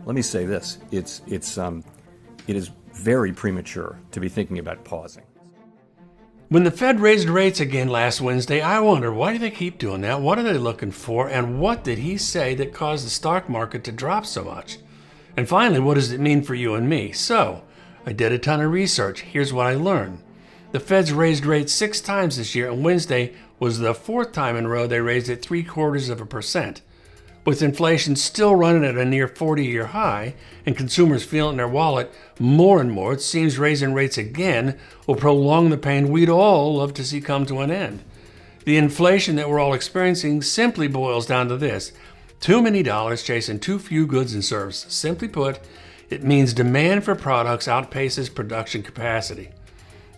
Let me say this, it is very premature to be thinking about pausing. When the Fed raised rates again last Wednesday, I wondered, why do they keep doing that? What are they looking for? And what did he say that caused the stock market to drop so much? And finally, what does it mean for you and me? So, I did a ton of research. Here's what I learned. The Fed's raised rates 6 times this year, and Wednesday was the 4th time in a row they raised it 0.75%. With inflation still running at a near 40-year high and consumers feeling their wallet more and more, it seems raising rates again will prolong the pain we'd all love to see come to an end. The inflation that we're all experiencing simply boils down to this: too many dollars chasing too few goods and services. Simply put, it means demand for products outpaces production capacity.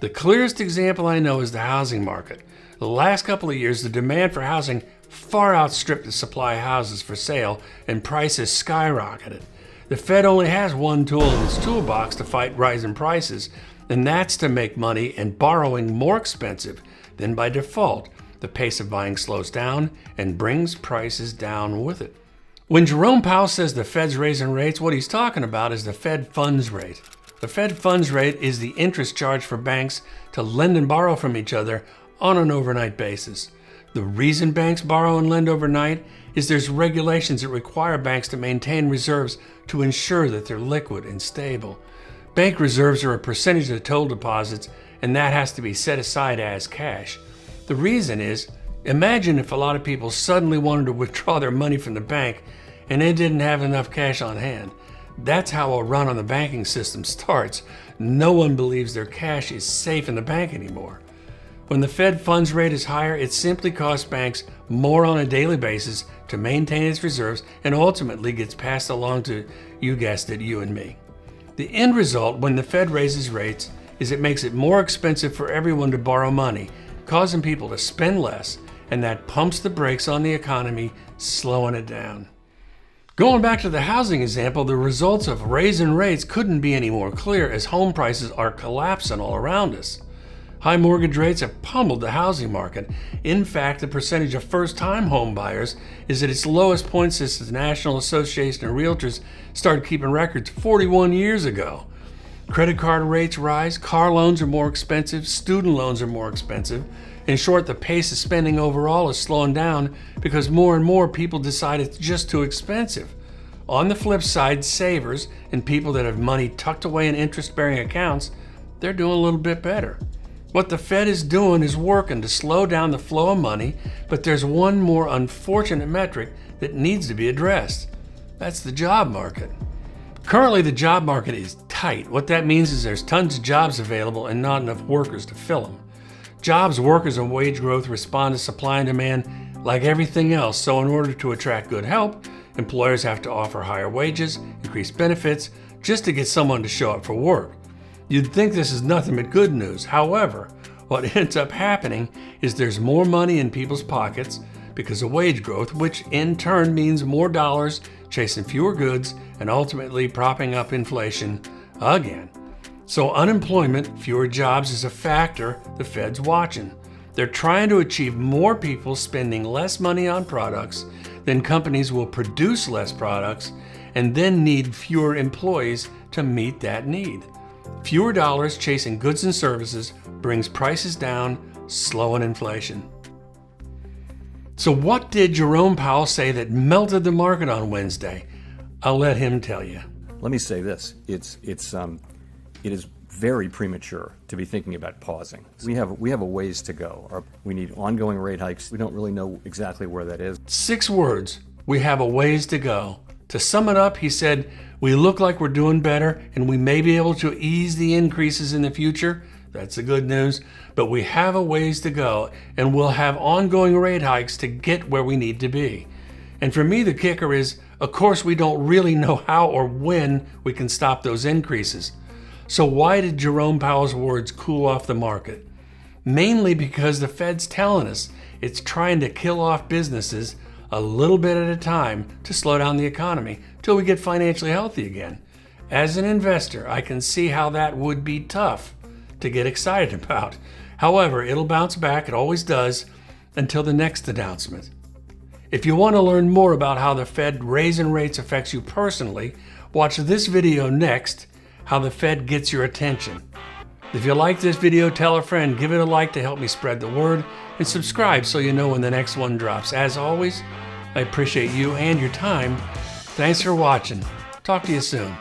The clearest example I know is the housing market. The last couple of years, the demand for housing far outstripped the supply of houses for sale, and prices skyrocketed. The Fed only has one tool in its toolbox to fight rising prices, and that's to make money and borrowing more expensive. Then by default, the pace of buying slows down and brings prices down with it. When Jerome Powell says the Fed's raising rates, what he's talking about is the Fed funds rate. The Fed funds rate is the interest charged for banks to lend and borrow from each other on an overnight basis. The reason banks borrow and lend overnight is there's regulations that require banks to maintain reserves to ensure that they're liquid and stable. Bank reserves are a percentage of total deposits, and that has to be set aside as cash. The reason is, imagine if a lot of people suddenly wanted to withdraw their money from the bank and they didn't have enough cash on hand. That's how a run on the banking system starts. No one believes their cash is safe in the bank anymore. When the Fed funds rate is higher, it simply costs banks more on a daily basis to maintain its reserves and ultimately gets passed along to, you guessed it, you and me. The end result when the Fed raises rates is it makes it more expensive for everyone to borrow money, causing people to spend less, and that pumps the brakes on the economy, slowing it down. Going back to the housing example, the results of raising rates couldn't be any more clear as home prices are collapsing all around us. High mortgage rates have pummeled the housing market. In fact, the percentage of first-time home buyers is at its lowest point since the National Association of Realtors started keeping records 41 years ago. Credit card rates rise, car loans are more expensive, student loans are more expensive. In short, the pace of spending overall is slowing down because more and more people decide it's just too expensive. On the flip side, savers and people that have money tucked away in interest-bearing accounts, they're doing a little bit better. What the Fed is doing is working to slow down the flow of money, but there's one more unfortunate metric that needs to be addressed. That's the job market. Currently, the job market is tight. What that means is there's tons of jobs available and not enough workers to fill them. Jobs, workers, and wage growth respond to supply and demand like everything else, so in order to attract good help, employers have to offer higher wages, increase benefits, just to get someone to show up for work. You'd think this is nothing but good news. However, what ends up happening is there's more money in people's pockets because of wage growth, which in turn means more dollars chasing fewer goods and ultimately propping up inflation again. So unemployment, fewer jobs, is a factor the Fed's watching. They're trying to achieve more people spending less money on products, then companies will produce less products and then need fewer employees to meet that need. Fewer dollars chasing goods and services brings prices down, slowing inflation. So what did Jerome Powell say that melted the market on Wednesday? I'll let him tell you. Let me say this, it is very premature to be thinking about pausing. We have a ways to go. We need ongoing rate hikes. We don't really know exactly where that is. 6 words, we have a ways to go. To sum it up, he said, we look like we're doing better and we may be able to ease the increases in the future. That's the good news. But we have a ways to go and we'll have ongoing rate hikes to get where we need to be. And for me, the kicker is, of course, we don't really know how or when we can stop those increases. So why did Jerome Powell's words cool off the market? Mainly because the Fed's telling us it's trying to kill off businesses a little bit at a time to slow down the economy till we get financially healthy again. As an investor, I can see how that would be tough to get excited about. However, it'll bounce back, it always does, until the next announcement. If you want to learn more about how the Fed raising rates affects you personally, watch this video next, How the Fed Gets Your Attention. If you like this video, tell a friend, give it a like to help me spread the word, and subscribe so you know when the next one drops. As always, I appreciate you and your time. Thanks for watching. Talk to you soon.